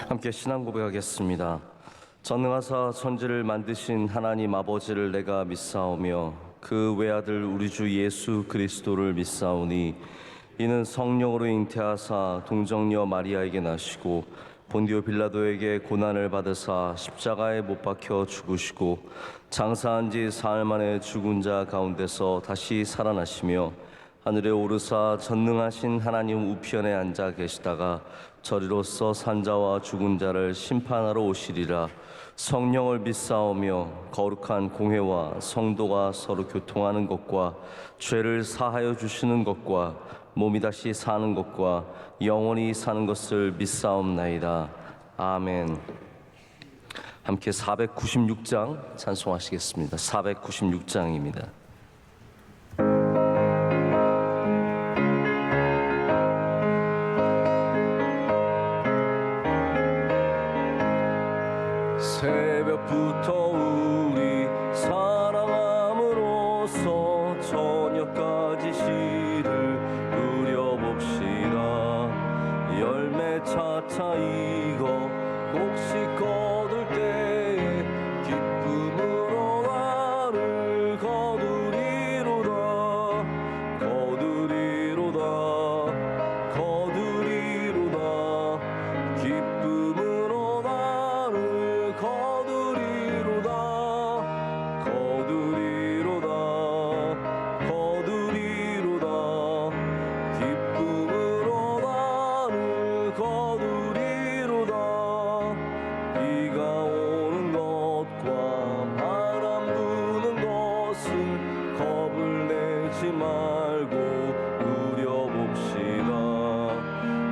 함께 신앙 고백하겠습니다. 전능하사 천지를 만드신 하나님 아버지를 내가 믿사오며 그 외아들 우리 주 예수 그리스도를 믿사오니 이는 성령으로 잉태하사 동정녀 마리아에게 나시고 본디오 빌라도에게 고난을 받으사 십자가에 못 박혀 죽으시고 장사한 지 사흘 만에 죽은 자 가운데서 다시 살아나시며 하늘에 오르사 전능하신 하나님 우편에 앉아 계시다가 저리로서 산자와 죽은 자를 심판하러 오시리라. 성령을 믿사오며 거룩한 공회와 성도가 서로 교통하는 것과 죄를 사하여 주시는 것과 몸이 다시 사는 것과 영원히 사는 것을 믿사옵나이다. 아멘. 함께 496장 찬송하시겠습니다. 496장입니다. 새벽부터 우리 사랑함으로써 저녁까지 시를 그려봅시다. 열매 차차 익어 곡식 거둘 때에 기쁨으로 나를 거두리로다. 거두리로다. 거두리로다. 기쁨으로 나를 거두리로다. 거두리로다. 거두리로다. 기쁨으로 나를 거두리로다. 비가 오는 것과 바람 부는 것을 겁을 내지 말고 누려봅시다.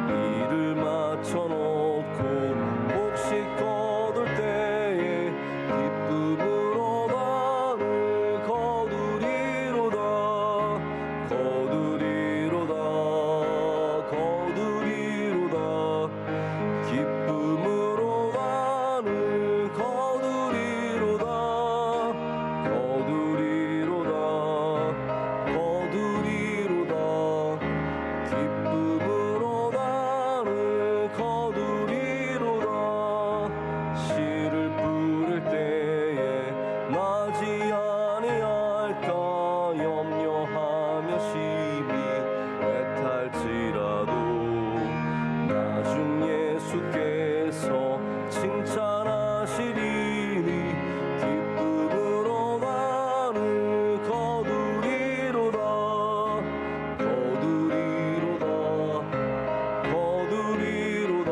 일을 마쳐놓고 곡식 거둘 때에 기쁨으로 나를 거두리로다. 거두리로다. 거두리로다. 기쁨으로 나를 거두리로다. 거두리로다. 거두리로다. 기쁨으로 나를 거두리로다. 씨를 뿌릴 때에 나지 아니할까 염려하며 심히 애탈지라도 나중 예수께서 칭찬하시리니 기쁨으로 나를 거두리로다. 거두리로다. 거두리로다.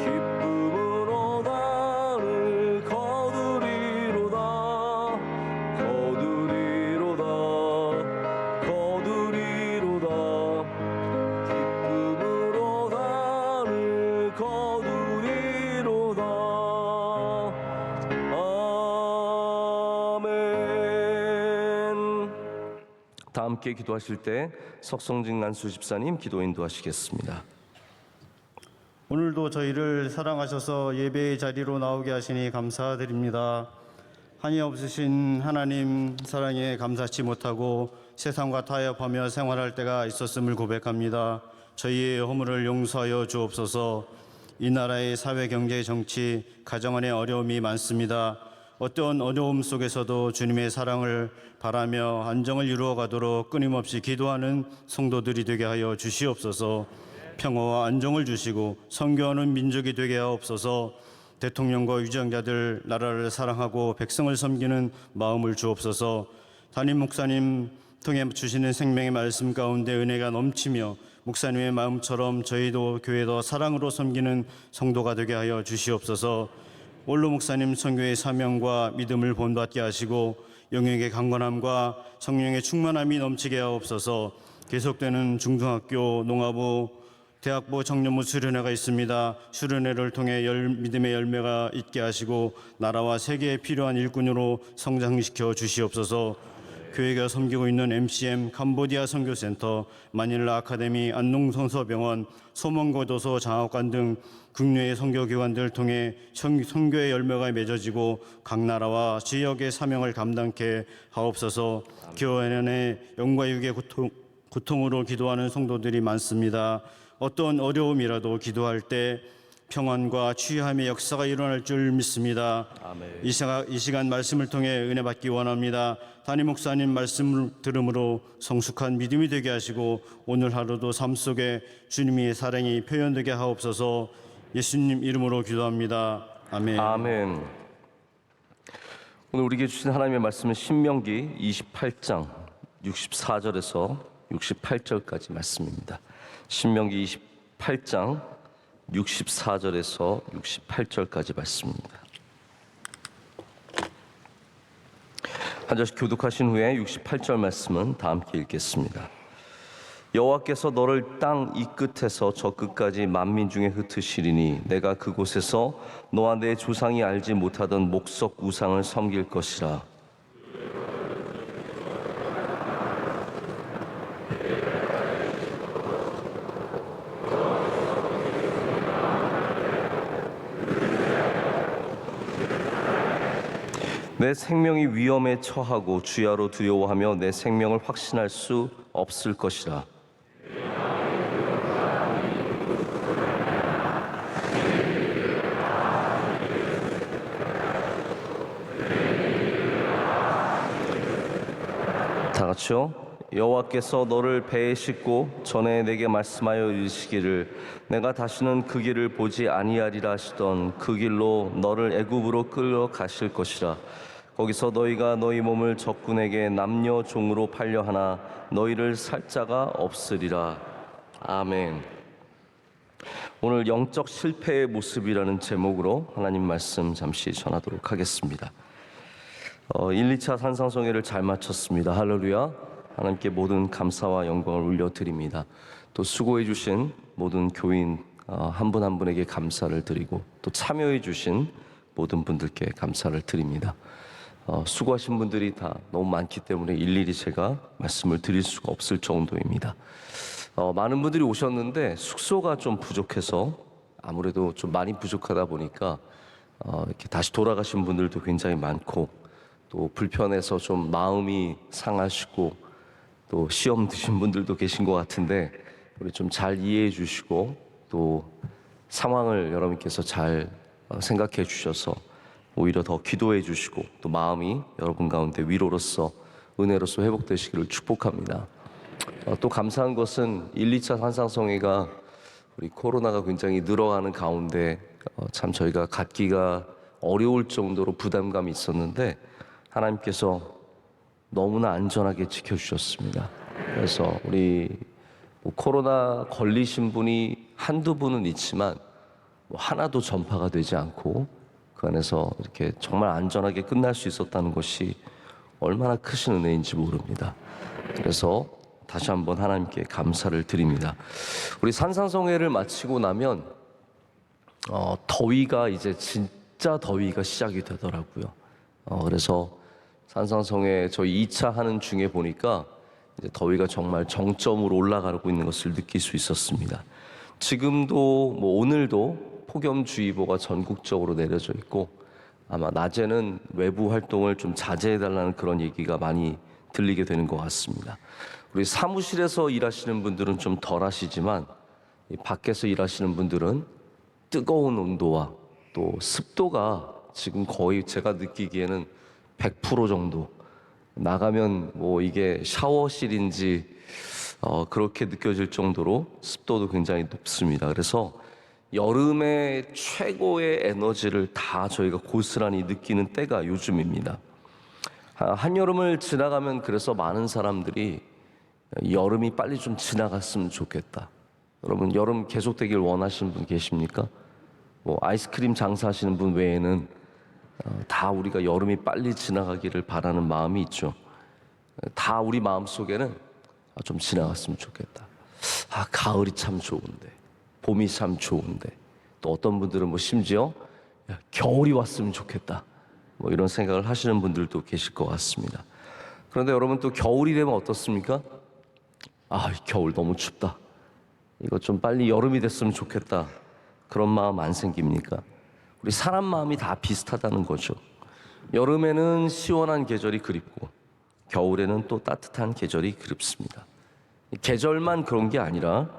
기쁨으로 나를 거두리로다. 거두리로다. 거두리로다. 기쁨으로 나를 거두리로다. 아멘. 다 함께 기도하실 때 석성직 난수 집사님 기도 인도하시겠습니다. 오늘도 저희를 사랑하셔서 예배의 자리로 나오게 하시니 감사드립니다. 한이 없으신 하나님 사랑에 감사치 못하고 세상과 타협하며 생활할 때가 있었음을 고백합니다. 저희의 허물을 용서하여 주옵소서. 이 나라의 사회, 경제, 정치, 가정 안에 어려움이 많습니다. 어떤 어려움 속에서도 주님의 사랑을 바라며 안정을 이루어 가도록 끊임없이 기도하는 성도들이 되게 하여 주시옵소서. 평화와 안정을 주시고 선교하는 민족이 되게 하옵소서. 대통령과 위정자들 나라를 사랑하고 백성을 섬기는 마음을 주옵소서. 담임 목사님 통해 주시는 생명의 말씀 가운데 은혜가 넘치며 목사님의 마음처럼 저희도 교회도 사랑으로 섬기는 성도가 되게 하여 주시옵소서. 원로 목사님 선교의 사명과 믿음을 본받게 하시고 영역의 강건함과 성령의 충만함이 넘치게 하옵소서. 계속되는 중등학교, 농아부, 대학부 청년부 수련회가 있습니다. 수련회를 통해 믿음의 열매가 있게 하시고 나라와 세계에 필요한 일꾼으로 성장시켜 주시옵소서. 교회가 섬기고 있는 MCM, 캄보디아 선교센터, 마닐라 아카데미, 안농성서병원, 소망고도소 장학관 등 국내의 선교기관들을 통해 선교의 열매가 맺어지고 각 나라와 지역의 사명을 감당케 하옵소서. 교회안에 영과 육의 고통으로 기도하는 성도들이 많습니다. 어떤 어려움이라도 기도할 때 평안과 취함의 역사가 일어날 줄 믿습니다. 아멘. 이 시간 말씀을 통해 은혜 받기 원합니다. 담임 목사님 말씀을 들음으로 성숙한 믿음이 되게 하시고 오늘 하루도 삶 속에 주님의 사랑이 표현되게 하옵소서. 예수님 이름으로 기도합니다. 아멘. 아멘. 오늘 우리에게 주신 하나님의 말씀은 신명기 28장 64절에서 68절까지 말씀입니다. 신명기 28장 64절에서 68절까지 말씀입니다. 한 절씩 교독하신 후에 68절 말씀은 다 함께 읽겠습니다. 여호와께서 너를 땅 이 끝에서 저 끝까지 만민 중에 흩으시리니 내가 그곳에서 너와 내 조상이 알지 못하던 목석 우상을 섬길 것이라. 내 생명이 위험에 처하고 주야로 두려워하며 내 생명을 확신할 수 없을 것이라. 다 같이요. 여호와께서 너를 배에 싣고 전에 내게 말씀하여 이르시기를 내가 다시는 그 길을 보지 아니하리라 하시던 그 길로 너를 애굽으로 끌어가실 것이라. 거기서 너희가 너희 몸을 적군에게 남녀 종으로 팔려 하나 너희를 살 자가 없으리라. 아멘. 오늘 영적 실패의 모습이라는 제목으로 하나님 말씀 잠시 전하도록 하겠습니다. 1, 2차 산상성회를 잘 마쳤습니다. 할렐루야. 하나님께 모든 감사와 영광을 올려드립니다. 또 수고해 주신 모든 교인 한 분 한 분에게 감사를 드리고 또 참여해 주신 모든 분들께 감사를 드립니다. 수고하신 분들이 다 너무 많기 때문에 일일이 제가 말씀을 드릴 수가 없을 정도입니다. 많은 분들이 오셨는데 숙소가 좀 부족해서 아무래도 좀 많이 부족하다 보니까 이렇게 다시 돌아가신 분들도 굉장히 많고 또 불편해서 좀 마음이 상하시고 또 시험 드신 분들도 계신 것 같은데 우리 좀 잘 이해해 주시고 또 상황을 여러분께서 잘 생각해 주셔서 오히려 더 기도해 주시고 또 마음이 여러분 가운데 위로로서 은혜로서 회복되시기를 축복합니다. 또 감사한 것은 1, 2차 산상성회가 우리 코로나가 굉장히 늘어가는 가운데 참 저희가 갖기가 어려울 정도로 부담감이 있었는데 하나님께서 너무나 안전하게 지켜주셨습니다. 그래서 우리 코로나 걸리신 분이 한두 분은 있지만 하나도 전파가 되지 않고 그 안에서 이렇게 정말 안전하게 끝날 수 있었다는 것이 얼마나 크신 은혜인지 모릅니다. 그래서 다시 한번 하나님께 감사를 드립니다. 우리 산상성회를 마치고 나면 더위가 이제 진짜 더위가 시작이 되더라고요. 그래서 산상성회 저희 2차 하는 중에 보니까 이제 더위가 정말 정점으로 올라가고 있는 것을 느낄 수 있었습니다. 지금도 오늘도 폭염주의보가 전국적으로 내려져 있고 아마 낮에는 외부 활동을 좀 자제해달라는 그런 얘기가 많이 들리게 되는 것 같습니다. 우리 사무실에서 일하시는 분들은 좀 덜 하시지만 밖에서 일하시는 분들은 뜨거운 온도와 또 습도가 지금 거의 제가 느끼기에는 100% 정도 나가면 이게 샤워실인지 그렇게 느껴질 정도로 습도도 굉장히 높습니다. 그래서 여름의 최고의 에너지를 다 저희가 고스란히 느끼는 때가 요즘입니다. 한여름을 지나가면 그래서 많은 사람들이 여름이 빨리 좀 지나갔으면 좋겠다. 여러분 여름 계속되길 원하시는 분 계십니까? 아이스크림 장사하시는 분 외에는 다 우리가 여름이 빨리 지나가기를 바라는 마음이 있죠. 다 우리 마음속에는 좀 지나갔으면 좋겠다. 가을이 참 좋은데, 봄이 참 좋은데, 또 어떤 분들은 심지어 겨울이 왔으면 좋겠다. 이런 생각을 하시는 분들도 계실 것 같습니다. 그런데 여러분 또 겨울이 되면 어떻습니까? 겨울 너무 춥다. 이거 좀 빨리 여름이 됐으면 좋겠다. 그런 마음 안 생깁니까? 우리 사람 마음이 다 비슷하다는 거죠. 여름에는 시원한 계절이 그립고 겨울에는 또 따뜻한 계절이 그립습니다. 계절만 그런 게 아니라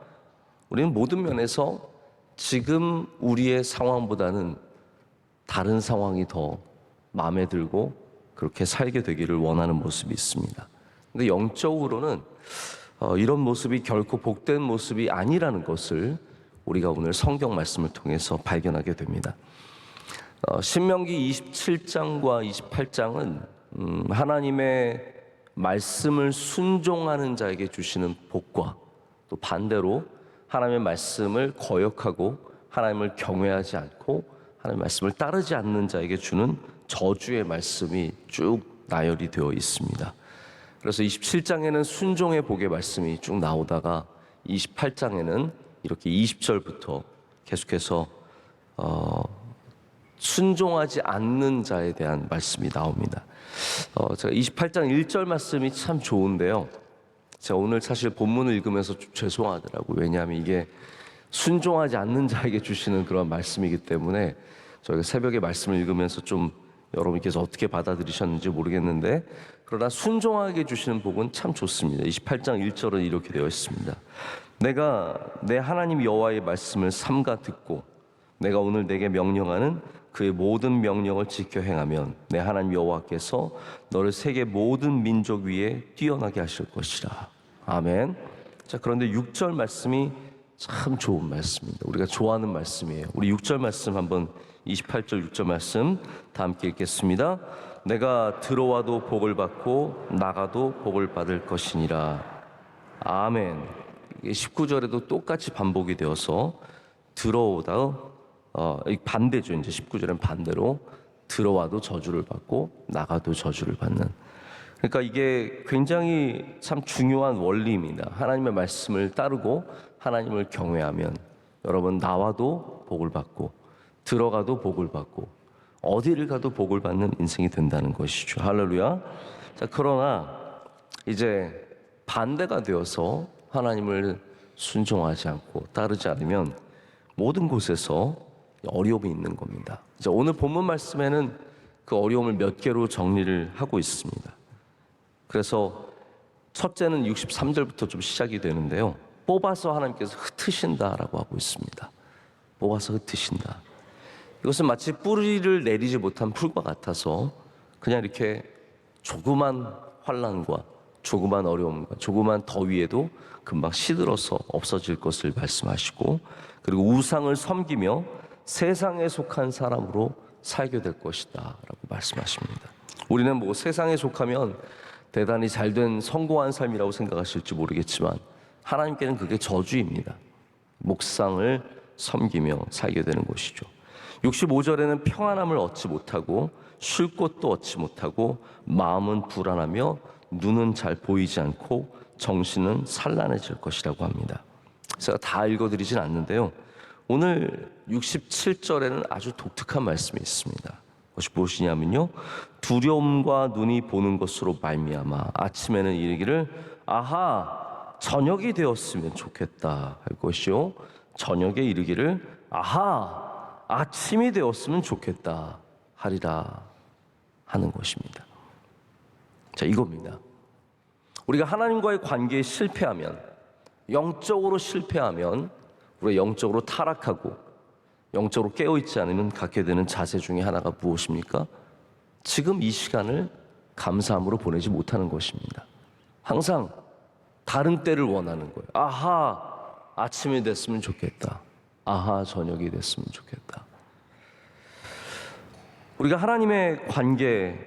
우리는 모든 면에서 지금 우리의 상황보다는 다른 상황이 더 마음에 들고 그렇게 살게 되기를 원하는 모습이 있습니다. 근데 영적으로는 이런 모습이 결코 복된 모습이 아니라는 것을 우리가 오늘 성경 말씀을 통해서 발견하게 됩니다. 신명기 27장과 28장은 하나님의 말씀을 순종하는 자에게 주시는 복과 또 반대로 하나님의 말씀을 거역하고 하나님을 경외하지 않고 하나님의 말씀을 따르지 않는 자에게 주는 저주의 말씀이 쭉 나열이 되어 있습니다. 그래서 27장에는 순종의 복의 말씀이 쭉 나오다가 28장에는 이렇게 20절부터 계속해서 순종하지 않는 자에 대한 말씀이 나옵니다. 제가 28장 1절 말씀이 참 좋은데요. 제가 오늘 사실 본문을 읽으면서 좀 죄송하더라고요. 왜냐하면 이게 순종하지 않는 자에게 주시는 그런 말씀이기 때문에 저희가 새벽에 말씀을 읽으면서 좀 여러분께서 어떻게 받아들이셨는지 모르겠는데, 그러나 순종하게 주시는 복은 참 좋습니다. 28장 1절은 이렇게 되어 있습니다. 내가 내 하나님 여호와의 말씀을 삼가 듣고 내가 오늘 내게 명령하는 그의 모든 명령을 지켜 행하면 내 하나님 여호와께서 너를 세계 모든 민족 위에 뛰어나게 하실 것이라. 아멘. 자, 그런데 6절 말씀이 참 좋은 말씀입니다. 우리가 좋아하는 말씀이에요. 우리 6절 말씀 한번 28절 6절 말씀 다 함께 읽겠습니다. 내가 들어와도 복을 받고 나가도 복을 받을 것이니라. 아멘. 19절에도 똑같이 반복이 되어서 들어오다 반대죠. 이제 19절엔 반대로 들어와도 저주를 받고 나가도 저주를 받는. 그러니까 이게 굉장히 참 중요한 원리입니다. 하나님의 말씀을 따르고 하나님을 경외하면 여러분 나와도 복을 받고 들어가도 복을 받고 어디를 가도 복을 받는 인생이 된다는 것이죠. 할렐루야. 자, 그러나 이제 반대가 되어서 하나님을 순종하지 않고 따르지 않으면 모든 곳에서 어려움이 있는 겁니다. 자, 오늘 본문 말씀에는 그 어려움을 몇 개로 정리를 하고 있습니다. 그래서 첫째는 63절부터 좀 시작이 되는데요. 뽑아서 하나님께서 흩으신다라고 하고 있습니다. 뽑아서 흩으신다. 이것은 마치 뿌리를 내리지 못한 풀과 같아서 그냥 이렇게 조그만 환난과 조그만 어려움과 조그만 더위에도 금방 시들어서 없어질 것을 말씀하시고, 그리고 우상을 섬기며 세상에 속한 사람으로 살게 될 것이다 라고 말씀하십니다. 우리는 뭐 세상에 속하면 대단히 잘된 성공한 삶이라고 생각하실지 모르겠지만 하나님께는 그게 저주입니다. 목상을 섬기며 살게 되는 것이죠. 65절에는 평안함을 얻지 못하고 쉴 곳도 얻지 못하고 마음은 불안하며 눈은 잘 보이지 않고 정신은 산란해질 것이라고 합니다. 제가 다 읽어드리진 않는데요. 오늘 67절에는 아주 독특한 말씀이 있습니다. 그것이 무엇이냐면요, 두려움과 눈이 보는 것으로 말미암아 아침에는 이르기를 아하 저녁이 되었으면 좋겠다 할 것이요, 저녁에 이르기를 아하 아침이 되었으면 좋겠다 하리라 하는 것입니다. 자, 이겁니다. 우리가 하나님과의 관계에 실패하면, 영적으로 실패하면, 우리가 영적으로 타락하고 영적으로 깨어있지 않으면 갖게 되는 자세 중에 하나가 무엇입니까? 지금 이 시간을 감사함으로 보내지 못하는 것입니다. 항상 다른 때를 원하는 거예요. 아하 아침이 됐으면 좋겠다. 아하 저녁이 됐으면 좋겠다. 우리가 하나님의 관계,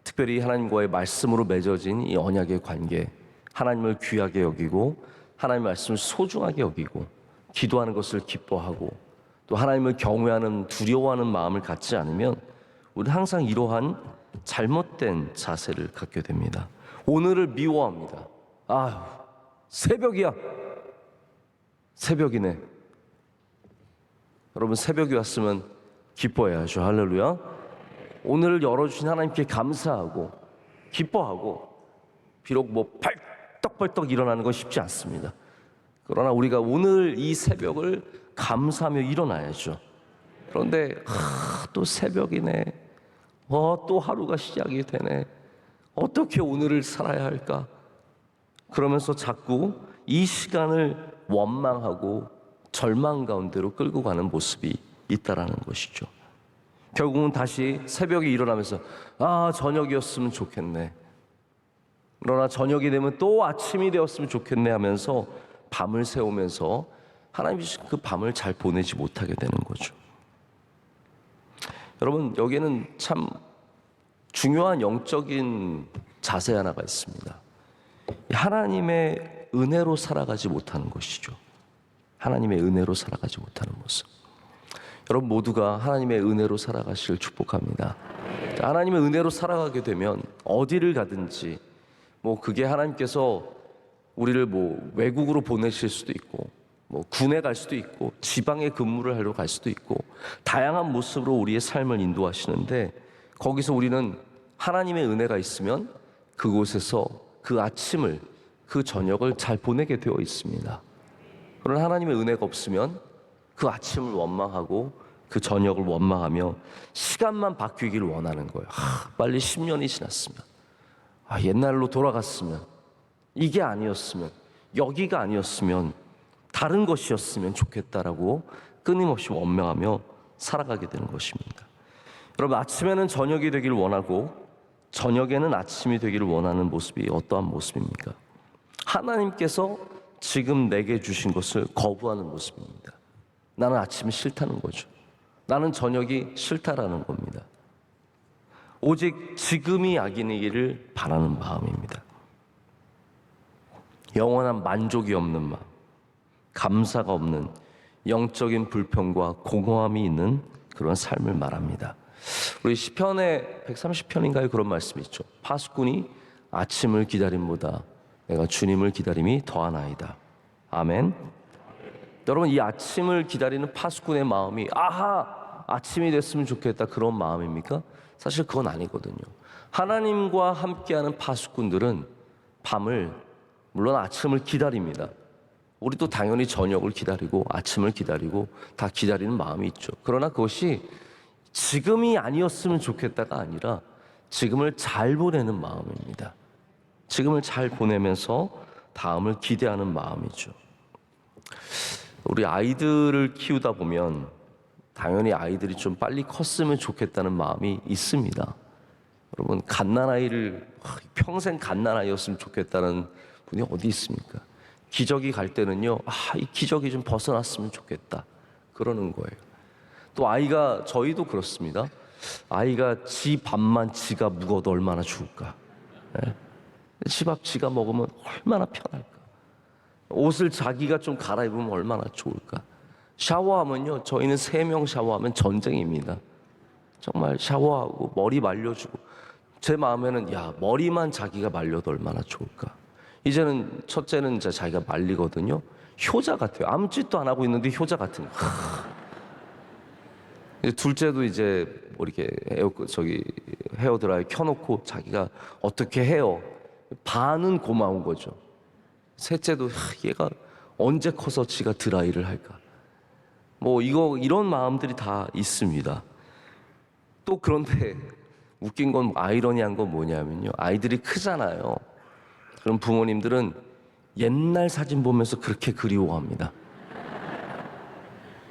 특별히 하나님과의 말씀으로 맺어진 이 언약의 관계, 하나님을 귀하게 여기고 하나님의 말씀을 소중하게 여기고 기도하는 것을 기뻐하고 또 하나님을 경외하는 두려워하는 마음을 갖지 않으면 우리는 항상 이러한 잘못된 자세를 갖게 됩니다. 오늘을 미워합니다. 아유, 새벽이야. 새벽이네. 여러분, 새벽이 왔으면 기뻐해야죠. 할렐루야. 오늘을 열어주신 하나님께 감사하고 기뻐하고, 비록 뭐 벌떡벌떡 일어나는 건 쉽지 않습니다. 그러나 우리가 오늘 이 새벽을 감사하며 일어나야죠. 그런데 또 새벽이네. 또 하루가 시작이 되네. 어떻게 오늘을 살아야 할까? 그러면서 자꾸 이 시간을 원망하고 절망 가운데로 끌고 가는 모습이 있다라는 것이죠. 결국은 다시 새벽에 일어나면서 저녁이었으면 좋겠네. 그러나 저녁이 되면 또 아침이 되었으면 좋겠네 하면서 밤을 새우면서 하나님 주신 그 밤을 잘 보내지 못하게 되는 거죠. 여러분, 여기에는 참 중요한 영적인 자세 하나가 있습니다. 하나님의 은혜로 살아가지 못하는 것이죠. 하나님의 은혜로 살아가지 못하는 모습. 여러분 모두가 하나님의 은혜로 살아가시길 축복합니다. 하나님의 은혜로 살아가게 되면 어디를 가든지 그게 하나님께서 우리를 외국으로 보내실 수도 있고 군에 갈 수도 있고 지방에 근무를 하러 갈 수도 있고 다양한 모습으로 우리의 삶을 인도하시는데 거기서 우리는 하나님의 은혜가 있으면 그곳에서 그 아침을 그 저녁을 잘 보내게 되어 있습니다. 그러나 하나님의 은혜가 없으면 그 아침을 원망하고 그 저녁을 원망하며 시간만 바뀌기를 원하는 거예요. 빨리 10년이 지났으면, 옛날로 돌아갔으면, 이게 아니었으면, 여기가 아니었으면, 다른 것이었으면 좋겠다라고 끊임없이 원망하며 살아가게 되는 것입니다. 여러분, 아침에는 저녁이 되기를 원하고 저녁에는 아침이 되기를 원하는 모습이 어떠한 모습입니까? 하나님께서 지금 내게 주신 것을 거부하는 모습입니다. 나는 아침이 싫다는 거죠. 나는 저녁이 싫다라는 겁니다. 오직 지금이 악인이기를 바라는 마음입니다. 영원한 만족이 없는 마음, 감사가 없는 영적인 불평과 공허함이 있는 그런 삶을 말합니다. 우리 시편의 130편인가요? 그런 말씀이 있죠. 파수꾼이 아침을 기다림보다 내가 주님을 기다림이 더하나이다. 아멘. 여러분, 이 아침을 기다리는 파수꾼의 마음이 아침이 됐으면 좋겠다 그런 마음입니까? 사실 그건 아니거든요. 하나님과 함께하는 파수꾼들은 밤을, 물론 아침을 기다립니다. 우리도 당연히 저녁을 기다리고 아침을 기다리고 다 기다리는 마음이 있죠. 그러나 그것이 지금이 아니었으면 좋겠다가 아니라 지금을 잘 보내는 마음입니다. 지금을 잘 보내면서 다음을 기대하는 마음이죠. 우리 아이들을 키우다 보면 당연히 아이들이 좀 빨리 컸으면 좋겠다는 마음이 있습니다. 여러분, 갓난아이를 평생 갓난아이였으면 좋겠다는 분이 어디 있습니까? 기저귀 갈 때는요, 이 기저귀 좀 벗어났으면 좋겠다 그러는 거예요. 또 저희도 그렇습니다. 아이가 지 밥만 지가 묵어도 얼마나 좋을까. 지 밥 지가 먹으면 얼마나 편할까. 옷을 자기가 좀 갈아입으면 얼마나 좋을까. 샤워하면요, 저희는 3명 샤워하면 전쟁입니다. 정말 샤워하고 머리 말려주고, 제 마음에는 머리만 자기가 말려도 얼마나 좋을까. 이제는 첫째는 이제 자기가 말리거든요. 효자 같아요. 아무 짓도 안 하고 있는데 효자 같은 거. 둘째도 이제 이렇게 헤어드라이어 켜놓고 자기가 어떻게 해요. 반은 고마운 거죠. 셋째도 얘가 언제 커서 지가 드라이를 할까. 이런 마음들이 다 있습니다. 또 그런데 웃긴 건, 아이러니한 건 뭐냐면요, 아이들이 크잖아요. 그럼 부모님들은 옛날 사진 보면서 그렇게 그리워합니다.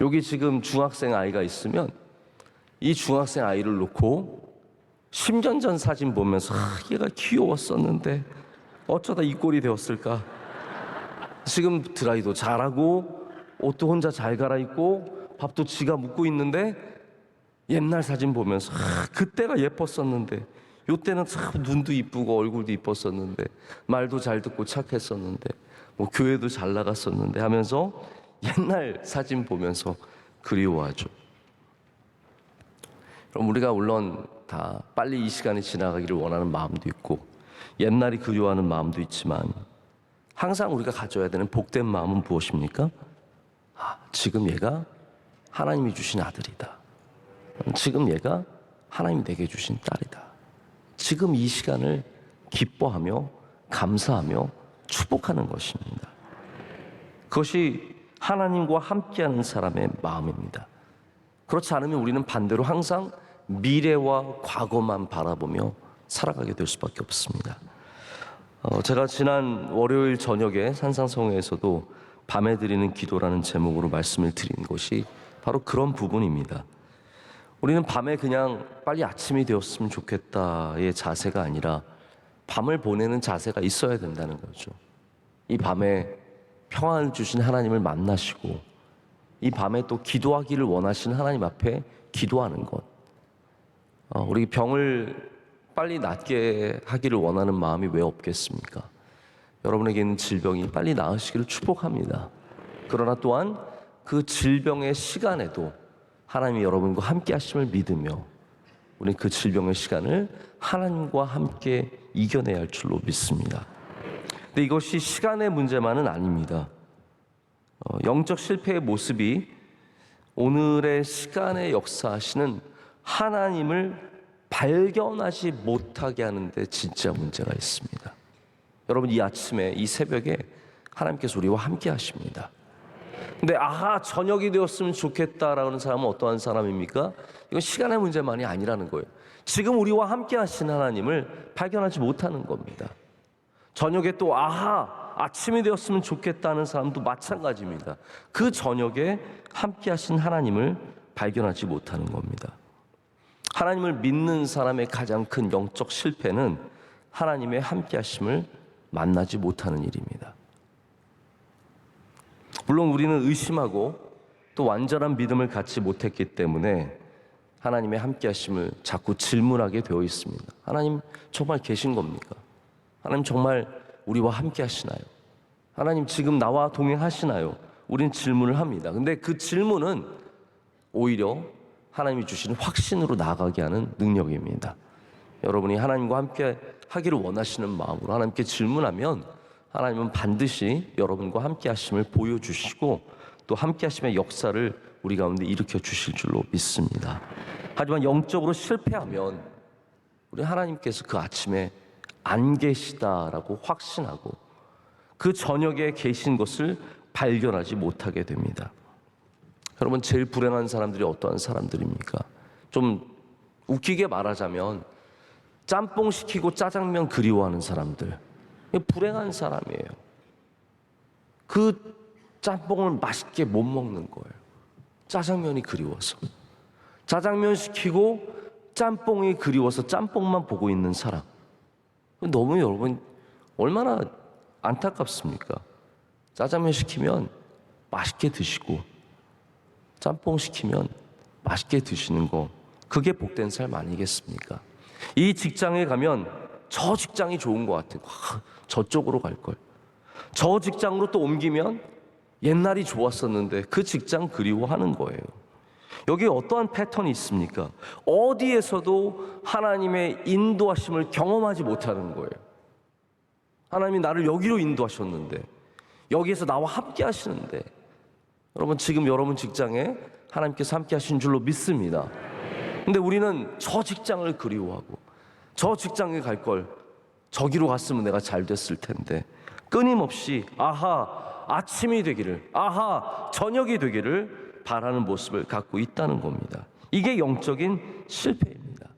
여기 지금 중학생 아이가 있으면 이 중학생 아이를 놓고 10년 전 사진 보면서 얘가 귀여웠었는데 어쩌다 이 꼴이 되었을까. 지금 드라이도 잘하고 옷도 혼자 잘 갈아입고 밥도 지가 묵고 있는데 옛날 사진 보면서 그때가 예뻤었는데, 요때는 참 눈도 이쁘고 얼굴도 이뻤었는데 말도 잘 듣고 착했었는데 교회도 잘 나갔었는데 하면서 옛날 사진 보면서 그리워하죠. 그럼 우리가 물론 다 빨리 이 시간이 지나가기를 원하는 마음도 있고 옛날이 그리워하는 마음도 있지만, 항상 우리가 가져야 되는 복된 마음은 무엇입니까? 지금 얘가 하나님이 주신 아들이다. 지금 얘가 하나님이 내게 주신 딸이다. 지금 이 시간을 기뻐하며 감사하며 축복하는 것입니다. 그것이 하나님과 함께하는 사람의 마음입니다. 그렇지 않으면 우리는 반대로 항상 미래와 과거만 바라보며 살아가게 될 수밖에 없습니다. 제가 지난 월요일 저녁에 산상성회에서도 밤에 드리는 기도라는 제목으로 말씀을 드린 것이 바로 그런 부분입니다. 우리는 밤에 그냥 빨리 아침이 되었으면 좋겠다의 자세가 아니라 밤을 보내는 자세가 있어야 된다는 거죠. 이 밤에 평안을 주신 하나님을 만나시고 이 밤에 또 기도하기를 원하시는 하나님 앞에 기도하는 것. 우리 병을 빨리 낫게 하기를 원하는 마음이 왜 없겠습니까? 여러분에게 있는 질병이 빨리 나으시기를 축복합니다. 그러나 또한 그 질병의 시간에도 하나님이 여러분과 함께 하심을 믿으며 우리는 그 질병의 시간을 하나님과 함께 이겨내야 할 줄로 믿습니다. 근데 이것이 시간의 문제만은 아닙니다. 영적 실패의 모습이 오늘의 시간에 역사하시는 하나님을 발견하지 못하게 하는데 진짜 문제가 있습니다. 여러분, 이 아침에, 이 새벽에 하나님께서 우리와 함께 하십니다. 근데 저녁이 되었으면 좋겠다라는 사람은 어떠한 사람입니까? 이건 시간의 문제만이 아니라는 거예요. 지금 우리와 함께 하신 하나님을 발견하지 못하는 겁니다. 저녁에 또 아침이 되었으면 좋겠다는 사람도 마찬가지입니다. 그 저녁에 함께 하신 하나님을 발견하지 못하는 겁니다. 하나님을 믿는 사람의 가장 큰 영적 실패는 하나님의 함께 하심을 만나지 못하는 일입니다. 물론 우리는 의심하고 또 완전한 믿음을 갖지 못했기 때문에 하나님의 함께 하심을 자꾸 질문하게 되어 있습니다. 하나님 정말 계신 겁니까? 하나님 정말 우리와 함께 하시나요? 하나님 지금 나와 동행하시나요? 우린 질문을 합니다. 근데 그 질문은 오히려 하나님이 주시는 확신으로 나아가게 하는 능력입니다. 여러분이 하나님과 함께 하기를 원하시는 마음으로 하나님께 질문하면 하나님은 반드시 여러분과 함께 하심을 보여주시고 또 함께 하심의 역사를 우리 가운데 일으켜 주실 줄로 믿습니다. 하지만 영적으로 실패하면 우리 하나님께서 그 아침에 안 계시다라고 확신하고 그 저녁에 계신 것을 발견하지 못하게 됩니다. 여러분, 제일 불행한 사람들이 어떠한 사람들입니까? 좀 웃기게 말하자면 짬뽕 시키고 짜장면 그리워하는 사람들, 불행한 사람이에요. 그 짬뽕을 맛있게 못 먹는 거예요. 짜장면이 그리워서. 짜장면 시키고 짬뽕이 그리워서 짬뽕만 보고 있는 사람. 너무 여러분 얼마나 안타깝습니까? 짜장면 시키면 맛있게 드시고 짬뽕 시키면 맛있게 드시는 거, 그게 복된 삶 아니겠습니까? 이 직장에 가면 저 직장이 좋은 것 같아요. 저쪽으로 갈 걸. 저 직장으로 또 옮기면 옛날이 좋았었는데 그 직장 그리워하는 거예요. 여기에 어떠한 패턴이 있습니까? 어디에서도 하나님의 인도하심을 경험하지 못하는 거예요. 하나님이 나를 여기로 인도하셨는데, 여기에서 나와 함께 하시는데, 여러분 지금 여러분 직장에 하나님께서 함께 하신 줄로 믿습니다. 근데 우리는 저 직장을 그리워하고 저 직장에 갈 걸, 저기로 갔으면 내가 잘 됐을 텐데, 끊임없이 아침이 되기를, 저녁이 되기를 바라는 모습을 갖고 있다는 겁니다. 이게 영적인 실패입니다.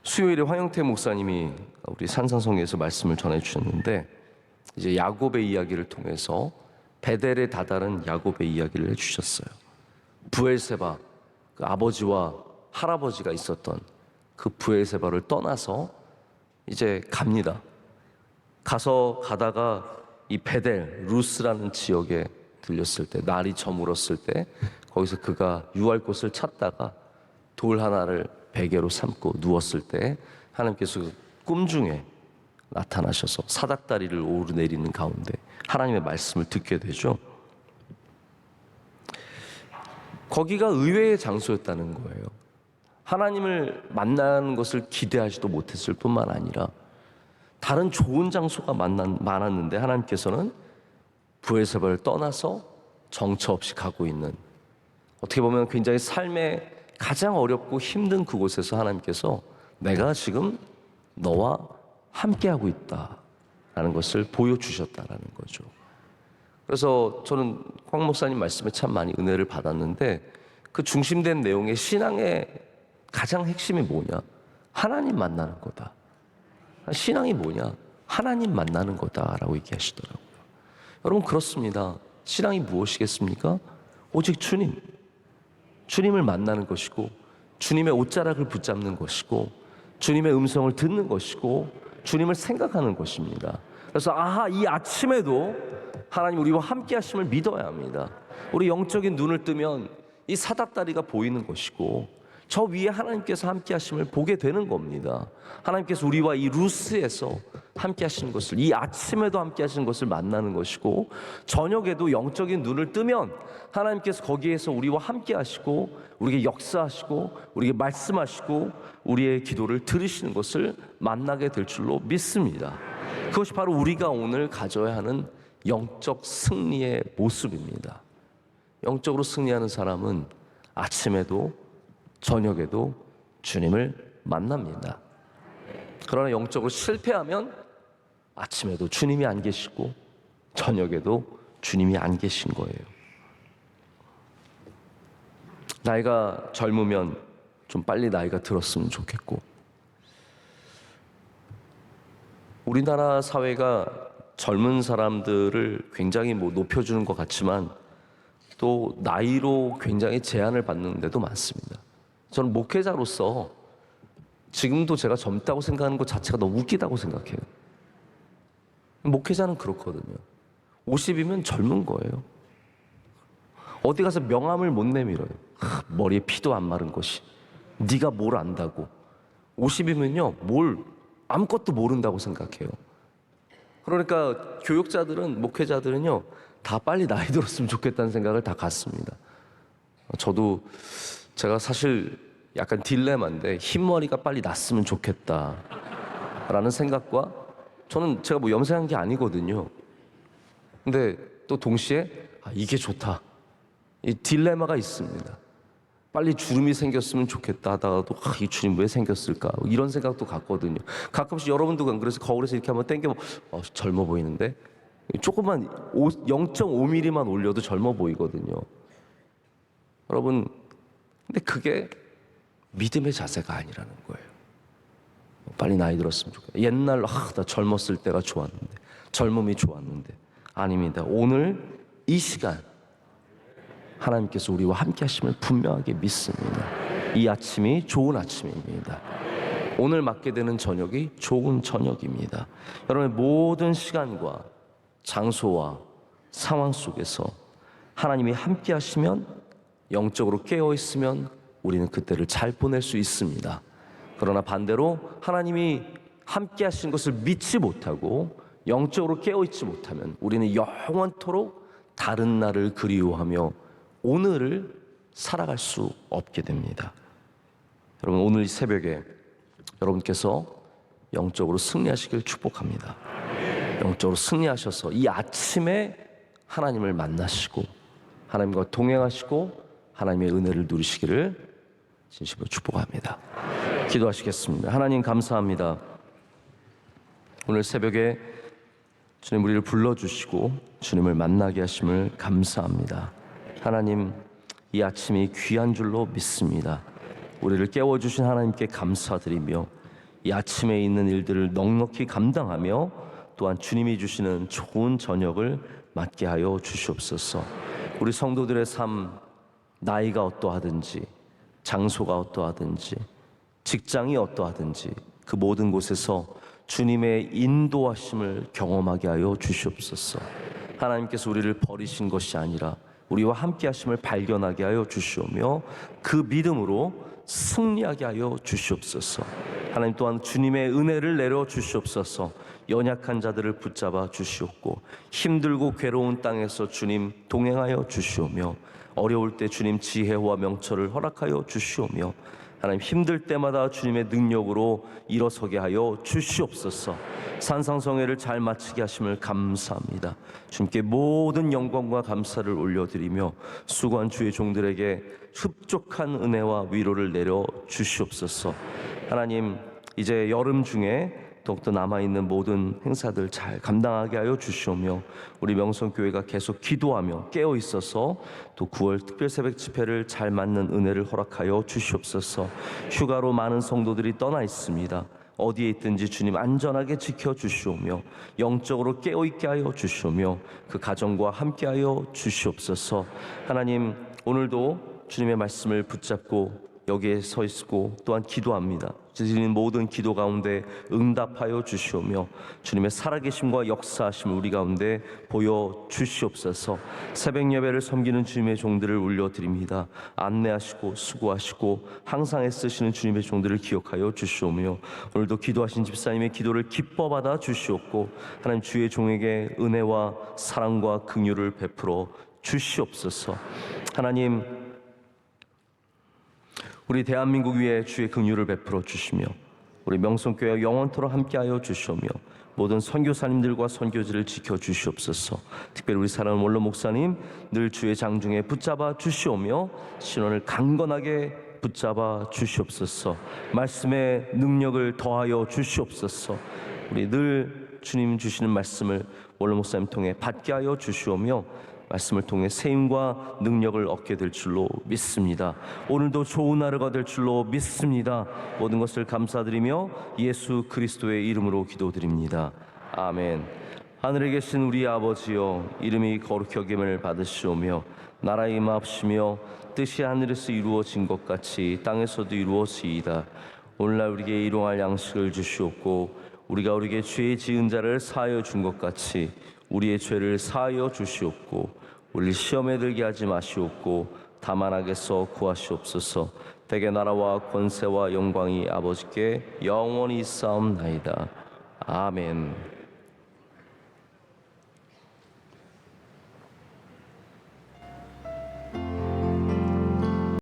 수요일에 황영태 목사님이 우리 산상성에서 말씀을 전해주셨는데, 이제 야곱의 이야기를 통해서 베델에 다다른 야곱의 이야기를 해주셨어요. 브엘세바, 그 아버지와 할아버지가 있었던 그 브엘세바를 떠나서 이제 갑니다. 가다가 이 베델 루스라는 지역에 들렸을 때, 날이 저물었을 때 거기서 그가 유할 곳을 찾다가 돌 하나를 베개로 삼고 누웠을 때 하나님께서 꿈 중에 나타나셔서 사닥다리를 오르내리는 가운데 하나님의 말씀을 듣게 되죠. 거기가 의외의 장소였다는 거예요. 하나님을 만나는 것을 기대하지도 못했을 뿐만 아니라 다른 좋은 장소가 많았는데 하나님께서는 브엘세바를 떠나서 정처 없이 가고 있는, 어떻게 보면 굉장히 삶의 가장 어렵고 힘든 그곳에서 하나님께서 내가 지금 너와 함께하고 있다라는 것을 보여주셨다라는 거죠. 그래서 저는 황 목사님 말씀에 참 많이 은혜를 받았는데, 그 중심된 내용의 신앙의 가장 핵심이 뭐냐? 하나님 만나는 거다. 신앙이 뭐냐? 하나님 만나는 거다라고 얘기하시더라고요. 여러분, 그렇습니다. 신앙이 무엇이겠습니까? 오직 주님을 만나는 것이고, 주님의 옷자락을 붙잡는 것이고, 주님의 음성을 듣는 것이고, 주님을 생각하는 것입니다. 그래서 이 아침에도 하나님 우리와 함께 하심을 믿어야 합니다. 우리 영적인 눈을 뜨면 이 사닥다리가 보이는 것이고, 저 위에 하나님께서 함께 하심을 보게 되는 겁니다. 하나님께서 우리와 이 루스에서 함께 하시는 것을, 이 아침에도 함께 하시는 것을 만나는 것이고, 저녁에도 영적인 눈을 뜨면 하나님께서 거기에서 우리와 함께 하시고, 우리에게 역사하시고, 우리에게 말씀하시고, 우리의 기도를 들으시는 것을 만나게 될 줄로 믿습니다. 그것이 바로 우리가 오늘 가져야 하는 영적 승리의 모습입니다. 영적으로 승리하는 사람은 아침에도 저녁에도 주님을 만납니다. 그러나 영적으로 실패하면 아침에도 주님이 안 계시고 저녁에도 주님이 안 계신 거예요. 나이가 젊으면 좀 빨리 나이가 들었으면 좋겠고, 우리나라 사회가 젊은 사람들을 굉장히 높여주는 것 같지만 또 나이로 굉장히 제한을 받는 데도 많습니다. 저는 목회자로서 지금도 제가 젊다고 생각하는 것 자체가 너무 웃기다고 생각해요. 목회자는 그렇거든요. 50이면 젊은 거예요. 어디 가서 명함을 못 내밀어요. 머리에 피도 안 마른 것이, 네가 뭘 안다고. 50이면요 아무것도 모른다고 생각해요. 그러니까 교육자들은, 목회자들은요 다 빨리 나이 들었으면 좋겠다는 생각을 다 갖습니다. 저도 제가 사실 약간 딜레마인데, 흰머리가 빨리 났으면 좋겠다라는 생각과, 저는 제가 염색한 게 아니거든요. 근데 또 동시에 이게 좋다, 이 딜레마가 있습니다. 빨리 주름이 생겼으면 좋겠다 하다가도 이 주름 왜 생겼을까, 이런 생각도 갖거든요. 가끔씩 여러분도 그래서 거울에서 이렇게 한번 당겨 젊어 보이는데, 조금만 0.5mm만 올려도 젊어 보이거든요. 여러분, 근데 그게 믿음의 자세가 아니라는 거예요. 빨리 나이 들었으면 좋겠다. 옛날 나 젊었을 때가 좋았는데, 젊음이 좋았는데. 아닙니다. 오늘 이 시간 하나님께서 우리와 함께 하심을 분명하게 믿습니다. 이 아침이 좋은 아침입니다. 오늘 맞게 되는 저녁이 좋은 저녁입니다. 여러분의 모든 시간과 장소와 상황 속에서 하나님이 함께 하시면, 영적으로 깨어 있으면 우리는 그때를 잘 보낼 수 있습니다. 그러나 반대로 하나님이 함께 하신 것을 믿지 못하고 영적으로 깨어 있지 못하면 우리는 영원토록 다른 날을 그리워하며 오늘을 살아갈 수 없게 됩니다. 여러분, 오늘 이 새벽에 여러분께서 영적으로 승리하시길 축복합니다. 영적으로 승리하셔서 이 아침에 하나님을 만나시고 하나님과 동행하시고 하나님의 은혜를 누리시기를 진심으로 축복합니다. 기도하시겠습니다. 하나님, 감사합니다. 오늘 새벽에 주님 우리를 불러주시고 주님을 만나게 하심을 감사합니다. 하나님, 이 아침이 귀한 줄로 믿습니다. 우리를 깨워주신 하나님께 감사드리며 이 아침에 있는 일들을 넉넉히 감당하며 또한 주님이 주시는 좋은 저녁을 맞게 하여 주시옵소서. 우리 성도들의 삶, 나이가 어떠하든지, 장소가 어떠하든지, 직장이 어떠하든지 그 모든 곳에서 주님의 인도하심을 경험하게 하여 주시옵소서. 하나님께서 우리를 버리신 것이 아니라 우리와 함께 하심을 발견하게 하여 주시오며 그 믿음으로 승리하게 하여 주시옵소서. 하나님 또한 주님의 은혜를 내려 주시옵소서. 연약한 자들을 붙잡아 주시옵고 힘들고 괴로운 땅에서 주님 동행하여 주시오며 어려울 때 주님 지혜와 명철을 허락하여 주시오며 하나님 힘들 때마다 주님의 능력으로 일어서게 하여 주시옵소서. 산상성회를 잘 마치게 하심을 감사합니다. 주님께 모든 영광과 감사를 올려드리며 수고한 주의 종들에게 흡족한 은혜와 위로를 내려 주시옵소서. 하나님, 이제 여름 중에 더욱더 남아있는 모든 행사들 잘 감당하게 하여 주시오며 우리 명성교회가 계속 기도하며 깨어있어서 또 9월 특별새벽 집회를 잘 맞는 은혜를 허락하여 주시옵소서. 휴가로 많은 성도들이 떠나 있습니다. 어디에 있든지 주님 안전하게 지켜주시오며 영적으로 깨어있게 하여 주시오며 그 가정과 함께하여 주시옵소서. 하나님, 오늘도 주님의 말씀을 붙잡고 여기에 서 있고 또한 기도합니다. 드리는 모든 기도 가운데 응답하여 주시오며 주님의 살아계심과 역사하심을 우리 가운데 보여주시옵소서. 새벽 예배를 섬기는 주님의 종들을 올려드립니다. 안내하시고 수고하시고 항상 애쓰시는 주님의 종들을 기억하여 주시오며 오늘도 기도하신 집사님의 기도를 기뻐 받아 주시옵고 하나님 주의 종에게 은혜와 사랑과 긍휼을 베풀어 주시옵소서. 하나님, 우리 대한민국 위에 주의 긍휼을 베풀어 주시며 우리 명성교회 영원토록 함께하여 주시오며 모든 선교사님들과 선교지를 지켜 주시옵소서. 특별히 우리 사랑하는 원로 목사님 늘 주의 장중에 붙잡아 주시오며 신원을 강건하게 붙잡아 주시옵소서. 말씀의 능력을 더하여 주시옵소서. 우리 늘 주님 주시는 말씀을 원로 목사님 통해 받게 하여 주시오며 말씀을 통해 세임과 능력을 얻게 될 줄로 믿습니다. 오늘도 좋은 하루가 될 줄로 믿습니다. 모든 것을 감사드리며 예수 그리스도의 이름으로 기도드립니다. 아멘. 하늘에 계신 우리 아버지여, 이름이 거룩히 여김을 받으시오며 나라의 임하옵시며 뜻이 하늘에서 이루어진 것 같이 땅에서도 이루어지이다. 오늘날 우리에게 일용할 양식을 주시옵고 우리가 우리에게 죄 지은 자를 사하여 준 것 같이 우리의 죄를 사하여 주시옵고 우리 시험에 들게 하지 마시옵고 다만 악에서 구하시옵소서. 대개 나라와 권세와 영광이 아버지께 영원히 있사옵나이다. 아멘.